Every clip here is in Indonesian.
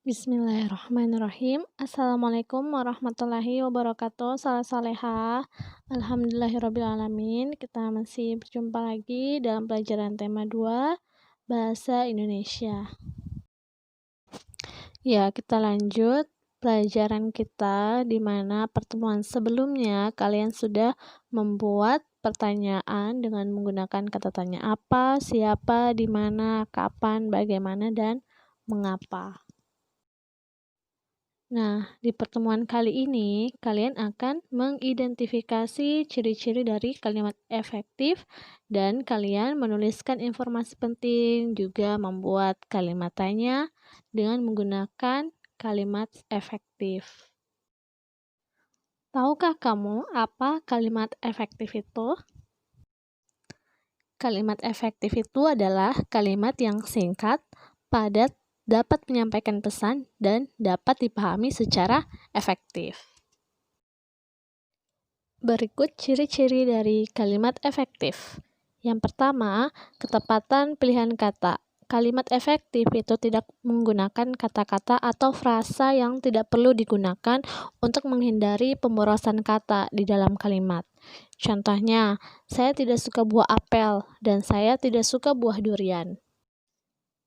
Bismillahirrahmanirrahim. Assalamualaikum warahmatullahi wabarakatuh. Salam salehah. Alhamdulillahirrabbilalamin. Kita masih berjumpa lagi dalam pelajaran tema 2 Bahasa Indonesia. Ya, kita lanjut pelajaran kita di mana pertemuan sebelumnya kalian sudah membuat pertanyaan dengan menggunakan kata tanya apa, siapa, di mana, kapan, bagaimana, dan mengapa. Nah, di pertemuan kali ini, kalian akan mengidentifikasi ciri-ciri dari kalimat efektif dan kalian menuliskan informasi penting, juga membuat kalimat tanya dengan menggunakan kalimat efektif. Tahukah kamu apa kalimat efektif itu? Kalimat efektif itu adalah kalimat yang singkat, padat, dapat menyampaikan pesan, dan dapat dipahami secara efektif. Berikut ciri-ciri dari kalimat efektif. Yang pertama, ketepatan pilihan kata. Kalimat efektif itu tidak menggunakan kata-kata atau frasa yang tidak perlu digunakan untuk menghindari pemborosan kata di dalam kalimat. Contohnya, saya tidak suka buah apel dan saya tidak suka buah durian.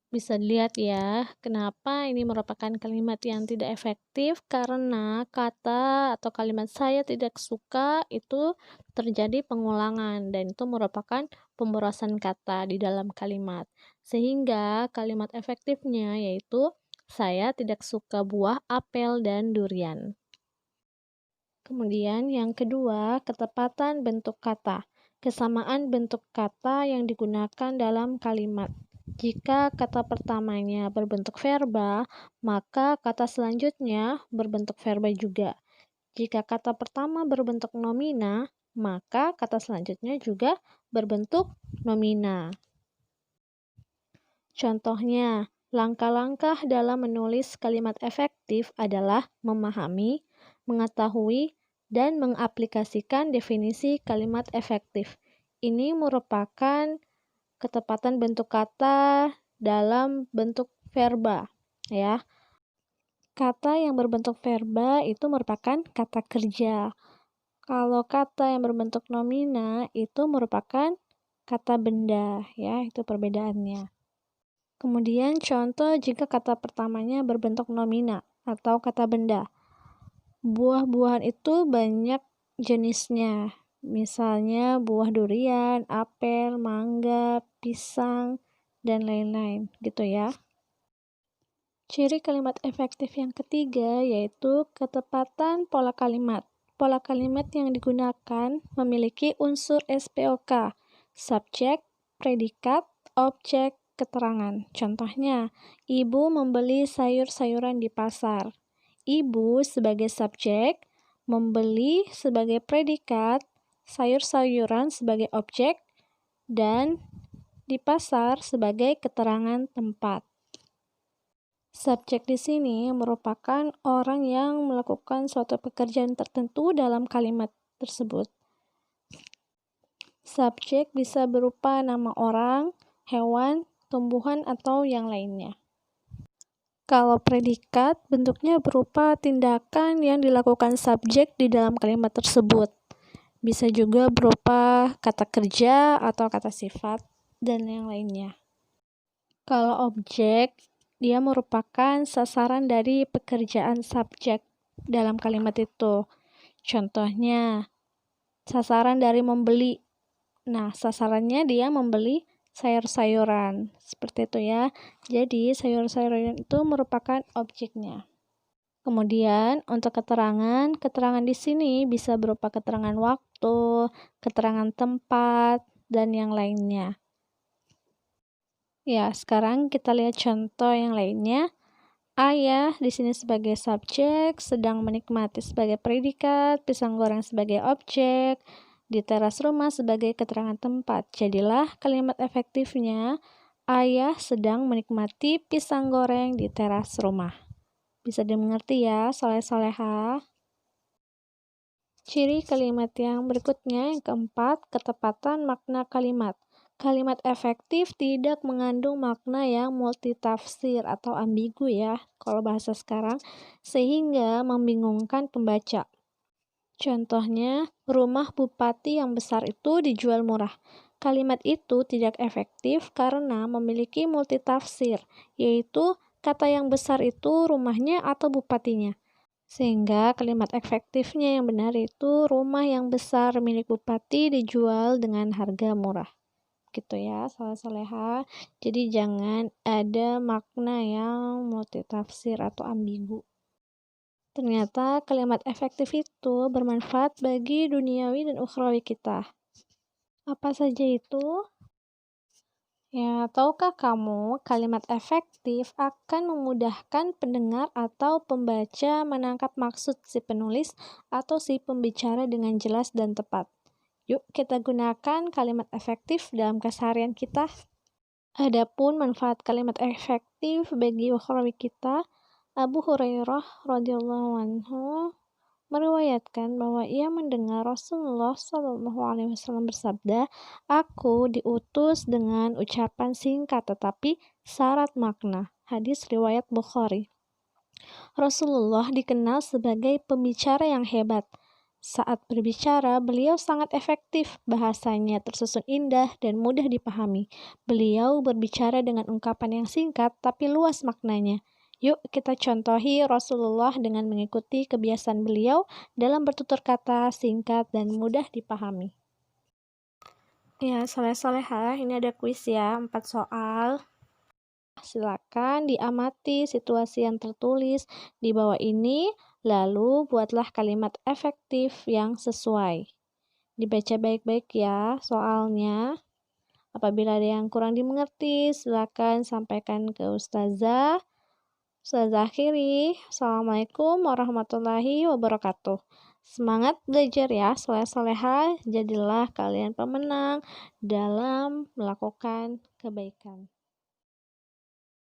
Bisa dilihat ya, kenapa ini merupakan kalimat yang tidak efektif karena kata atau kalimat saya tidak suka itu terjadi pengulangan dan itu merupakan pemborosan kata di dalam kalimat. Sehingga kalimat efektifnya yaitu saya tidak suka buah apel dan durian. Kemudian yang kedua, ketepatan bentuk kata. Kesamaan bentuk kata yang digunakan dalam kalimat. Jika kata pertamanya berbentuk verba, maka kata selanjutnya berbentuk verba juga. Jika kata pertama berbentuk nomina, maka kata selanjutnya juga berbentuk nomina. Contohnya, langkah-langkah dalam menulis kalimat efektif adalah memahami, mengetahui, dan mengaplikasikan definisi kalimat efektif. Ini merupakan ketepatan bentuk kata dalam bentuk verba, ya. Kata yang berbentuk verba itu merupakan kata kerja. Kalau kata yang berbentuk nomina itu merupakan kata benda, ya, itu perbedaannya. Kemudian contoh jika kata pertamanya berbentuk nomina atau kata benda. Buah-buahan itu banyak jenisnya. Misalnya buah durian, apel, mangga, pisang, dan lain-lain gitu ya. Ciri kalimat efektif yang ketiga yaitu ketepatan pola kalimat. Pola kalimat yang digunakan memiliki unsur SPOK, subjek, predikat, objek, keterangan. Contohnya, ibu membeli sayur-sayuran di pasar. Ibu sebagai subjek, membeli sebagai predikat, sayur-sayuran sebagai objek, dan di pasar sebagai keterangan tempat. Subjek di sini merupakan orang yang melakukan suatu pekerjaan tertentu dalam kalimat tersebut. Subjek bisa berupa nama orang, hewan, tumbuhan, atau yang lainnya. Kalau predikat, bentuknya berupa tindakan yang dilakukan subjek di dalam kalimat tersebut. Bisa juga berupa kata kerja atau kata sifat, dan yang lainnya. Kalau objek, dia merupakan sasaran dari pekerjaan subjek dalam kalimat itu. Contohnya, sasaran dari membeli. Nah, sasarannya dia membeli sayur-sayuran. Seperti itu ya. Jadi, sayur-sayuran itu merupakan objeknya. Kemudian, untuk keterangan di sini bisa berupa keterangan waktu, keterangan tempat, dan yang lainnya. Ya, sekarang kita lihat contoh yang lainnya. Ayah di sini sebagai subjek, sedang menikmati sebagai predikat, pisang goreng sebagai objek, di teras rumah sebagai keterangan tempat. Jadilah kalimat efektifnya, ayah sedang menikmati pisang goreng di teras rumah. Bisa dimengerti ya, soleh-soleha. Ciri kalimat yang berikutnya, yang keempat, ketepatan makna kalimat. Kalimat efektif tidak mengandung makna yang multitafsir atau ambigu ya, kalau bahasa sekarang, sehingga membingungkan pembaca. Contohnya, rumah bupati yang besar itu dijual murah. Kalimat itu tidak efektif karena memiliki multitafsir, yaitu kata yang besar itu rumahnya atau bupatinya. Sehingga kalimat efektifnya yang benar itu rumah yang besar milik bupati dijual dengan harga murah. Gitu ya, soleha. Jadi jangan ada makna yang multitafsir atau ambigu. Ternyata kalimat efektif itu bermanfaat bagi duniawi dan ukhrawi kita. Apa saja itu? Ya, tahukah kamu kalimat efektif akan memudahkan pendengar atau pembaca menangkap maksud si penulis atau si pembicara dengan jelas dan tepat. Yuk kita gunakan kalimat efektif dalam keseharian kita. Adapun manfaat kalimat efektif bagi ukhrawi kita, Abu Hurairah radhiyallahu anhu meriwayatkan bahwa ia mendengar Rasulullah Shallallahu alaihi wasallam bersabda, "Aku diutus dengan ucapan singkat tetapi syarat makna." Hadis riwayat Bukhari. Rasulullah dikenal sebagai pembicara yang hebat. Saat berbicara, beliau sangat efektif, bahasanya tersusun indah dan mudah dipahami. Beliau berbicara dengan ungkapan yang singkat tapi luas maknanya. Yuk kita contohi Rasulullah dengan mengikuti kebiasaan beliau dalam bertutur kata singkat dan mudah dipahami. Ya, soleh-soleha, ini ada kuis ya, 4 soal. Silakan diamati situasi yang tertulis di bawah ini, lalu buatlah kalimat efektif yang sesuai. Dibaca baik-baik ya soalnya. Apabila ada yang kurang dimengerti, silakan sampaikan ke Ustazah. Ustazah akhiri. Assalamualaikum warahmatullahi wabarakatuh. Semangat belajar ya, soleh-soleha. Jadilah kalian pemenang dalam melakukan kebaikan.